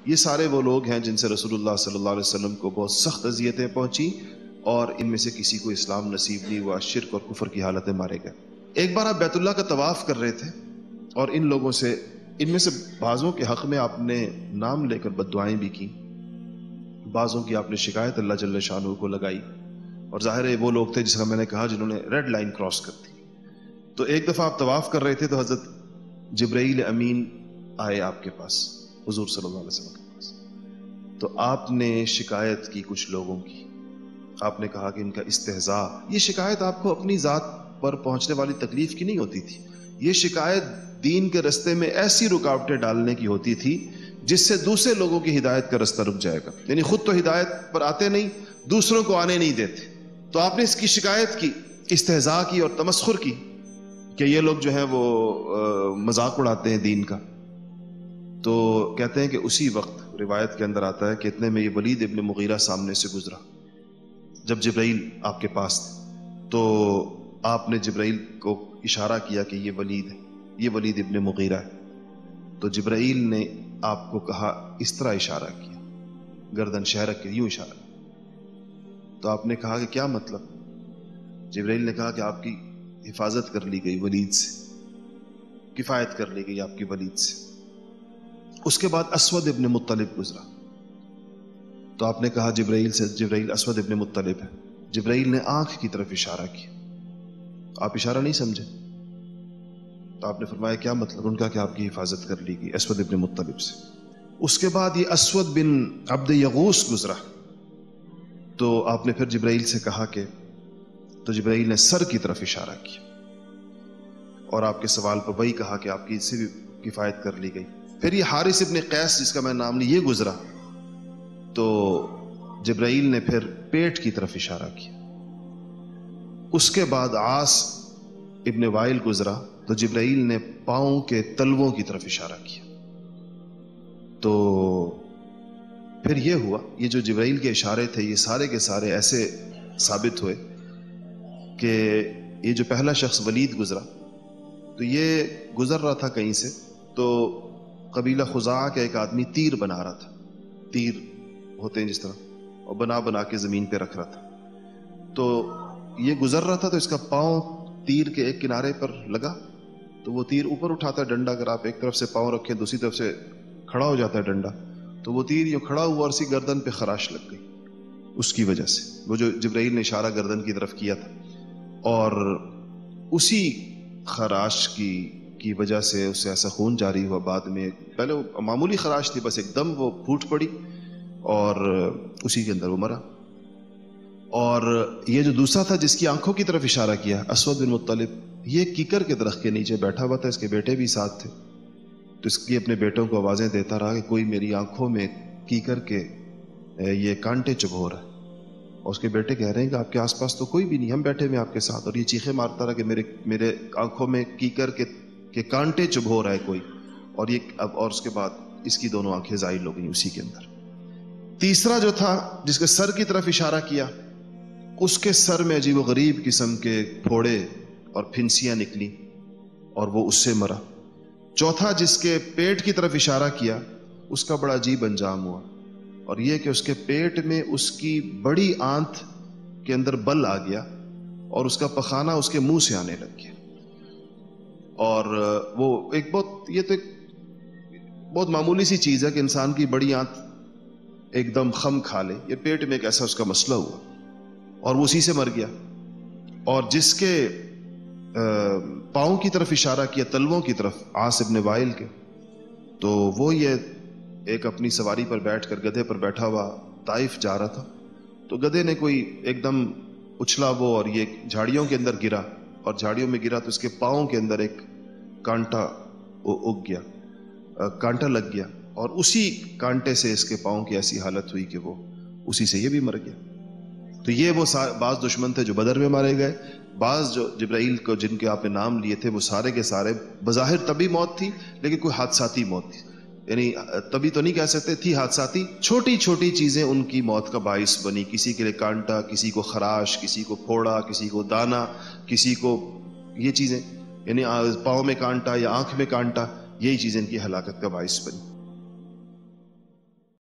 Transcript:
یہ سارے وہ لوگ ہیں جن سے رسول اللہ صلی اللہ علیہ وسلم کو بہت سخت اذیتیں پہنچی اور ان میں سے کسی کو اسلام نصیب نہیں ہوا، شرک اور کفر کی حالت میں مارے گئے۔ ایک بار آپ بیت اللہ کا طواف کر رہے تھے اور ان لوگوں سے، ان میں سے بعضوں کے حق میں آپ نے نام لے کر بد دعائیں بھی کی، بعضوں کی آپ نے شکایت اللہ جل شانہ کو لگائی، اور ظاہر ہے وہ لوگ تھے جس کا میں نے کہا جنہوں نے ریڈ لائن کراس کر دی۔ تو ایک دفعہ آپ طواف کر رہے تھے تو حضرت جبرائیل امین آئے آپ کے پاس، حضور صلی اللہ علیہ وسلم کے پاس، تو آپ نے شکایت کی کچھ لوگوں کی، آپ نے کہا کہ ان کا استہزاء، یہ شکایت آپ کو اپنی ذات پر پہنچنے والی تکلیف کی نہیں ہوتی تھی، یہ شکایت دین کے رستے میں ایسی رکاوٹیں ڈالنے کی ہوتی تھی جس سے دوسرے لوگوں کی ہدایت کا رستہ رک جائے گا، یعنی خود تو ہدایت پر آتے نہیں، دوسروں کو آنے نہیں دیتے۔ تو آپ نے اس کی شکایت کی، استہزاء کی اور تمسخر کی کہ یہ لوگ جو ہیں وہ مذاق اڑاتے ہیں دین کا۔ تو کہتے ہیں کہ اسی وقت روایت کے اندر آتا ہے کہ اتنے میں یہ ولید ابن مغیرہ سامنے سے گزرا جب جبرائیل آپ کے پاس تھے، تو آپ نے جبرائیل کو اشارہ کیا کہ یہ ولید ہے، یہ ولید ابن مغیرہ ہے۔ تو جبرائیل نے آپ کو کہا، اس طرح اشارہ کیا، گردن شہرک کے یوں اشارہ کیا۔ تو آپ نے کہا کہ کیا مطلب؟ جبرائیل نے کہا کہ آپ کی حفاظت کر لی گئی ولید سے، کفایت کر لی گئی آپ کی ولید سے۔ اس کے بعد اسود ابن مطلب گزرا، تو آپ نے کہا جبرائیل سے، جبرائیل اسود ابن مطلب ہے۔ جبرائیل نے آنکھ کی طرف اشارہ کیا، آپ اشارہ نہیں سمجھے، تو آپ نے فرمایا کیا مطلب؟ ان کا کہ آپ کی حفاظت کر لی گئی اسود ابن مطلب سے۔ اس کے بعد یہ اسود بن عبد یغوث گزرا، تو آپ نے پھر جبرائیل سے کہا کہ، تو جبرائیل نے سر کی طرف اشارہ کیا اور آپ کے سوال پر وہی کہا کہ آپ کی اس سے بھی کفایت کر لی گئی۔ پھر یہ حارث ابن قیس جس کا میں نام نہیں، یہ گزرا، تو جبرائیل نے پھر پیٹ کی طرف اشارہ کیا۔ اس کے بعد عاص ابن وائل گزرا، تو جبرائیل نے پاؤں کے تلووں کی طرف اشارہ کیا۔ تو پھر یہ ہوا، یہ جو جبرائیل کے اشارے تھے یہ سارے کے سارے ایسے ثابت ہوئے کہ یہ جو پہلا شخص ولید گزرا، تو یہ گزر رہا تھا کہیں سے، تو قبیلہ خزاعہ کا ایک آدمی تیر بنا رہا تھا، تیر ہوتے ہیں جس طرح، اور بنا کے زمین پہ رکھ رہا تھا۔ تو یہ گزر رہا تھا تو اس کا پاؤں تیر کے ایک کنارے پر لگا، تو وہ تیر اوپر اٹھاتا ہے ڈنڈا، اگر آپ ایک طرف سے پاؤں رکھیں دوسری طرف سے کھڑا ہو جاتا ہے ڈنڈا، تو وہ تیر یہ کھڑا ہوا اور اسی گردن پہ خراش لگ گئی اس کی وجہ سے، وہ جو جبرائیل نے اشارہ گردن کی طرف کیا تھا، اور اسی خراش کی وجہ سے اس سے ایسا خون جاری ہوا بعد میں، پہلے وہ معمولی خراش تھی، بس ایک دم وہ پھوٹ پڑی اور اسی کے اندر وہ مرا۔ اور یہ جو دوسرا تھا جس کی آنکھوں کی طرف اشارہ کیا، اسود بن مطلب، یہ کیکر کے درخت کے نیچے بیٹھا ہوا تھا، اس کے بیٹے بھی ساتھ تھے، تو اس کی اپنے بیٹوں کو آوازیں دیتا رہا کہ کوئی میری آنکھوں میں کیکر کے یہ کانٹے چبھو رہا ہے، اور اس کے بیٹے کہہ رہے ہیں کہ آپ کے آس پاس تو کوئی بھی نہیں، ہم بیٹھے ہوئے آپ کے ساتھ، اور یہ چیخیں مارتا رہا کہ میرے آنکھوں میں کیکر کے کانٹے چبھو رہا ہے کوئی، اور اس کے بعد اس کی دونوں آنکھیں زائل ہو گئیں اسی کے اندر۔ تیسرا جو تھا جس کے سر کی طرف اشارہ کیا، اس کے سر میں عجیب و غریب قسم کے پھوڑے اور پھنسیاں نکلی اور وہ اس سے مرا۔ چوتھا جس کے پیٹ کی طرف اشارہ کیا، اس کا بڑا عجیب انجام ہوا، اور یہ کہ اس کے پیٹ میں اس کی بڑی آنت کے اندر بل آ گیا اور اس کا پخانہ اس کے منہ سے آنے لگ گیا، اور وہ یہ تو ایک بہت معمولی سی چیز ہے کہ انسان کی بڑی آنت ایک دم خم کھا لے، یہ پیٹ میں ایک ایسا اس کا مسئلہ ہوا اور وہ اسی سے مر گیا۔ اور جس کے پاؤں کی طرف اشارہ کیا، تلووں کی طرف، عاص ابن وائل کے، تو وہ یہ ایک اپنی سواری پر بیٹھ کر گدھے پر بیٹھا ہوا طائف جا رہا تھا، تو گدھے نے کوئی ایک دم اچھلا وہ، اور یہ جھاڑیوں کے اندر گرا، اور جھاڑیوں میں گرا تو اس کے پاؤں کے اندر ایک کانٹا اگ گیا، کانٹا لگ گیا، اور اسی کانٹے سے اس کے پاؤں کی ایسی حالت ہوئی کہ وہ اسی سے یہ بھی مر گیا۔ تو یہ وہ بعض دشمن تھے جو بدر میں مارے گئے، بعض جو جبرائیل کو جن کے آپ نے نام لیے تھے وہ سارے کے سارے بظاہر طبی موت تھی لیکن کوئی حادثاتی موت تھی، یعنی طبی تو نہیں کہہ سکتے، تھی حادثاتی، چھوٹی چھوٹی چیزیں ان کی موت کا باعث بنی، کسی کے لیے کانٹا، کسی کو خراش، کسی کو پھوڑا، کسی کو دانا، کسی کو یہ چیزیں، یعنی پاؤں میں کانٹا یا آنکھ میں کانٹا، یہی چیزیں ان کی ہلاکت کا باعث بنی۔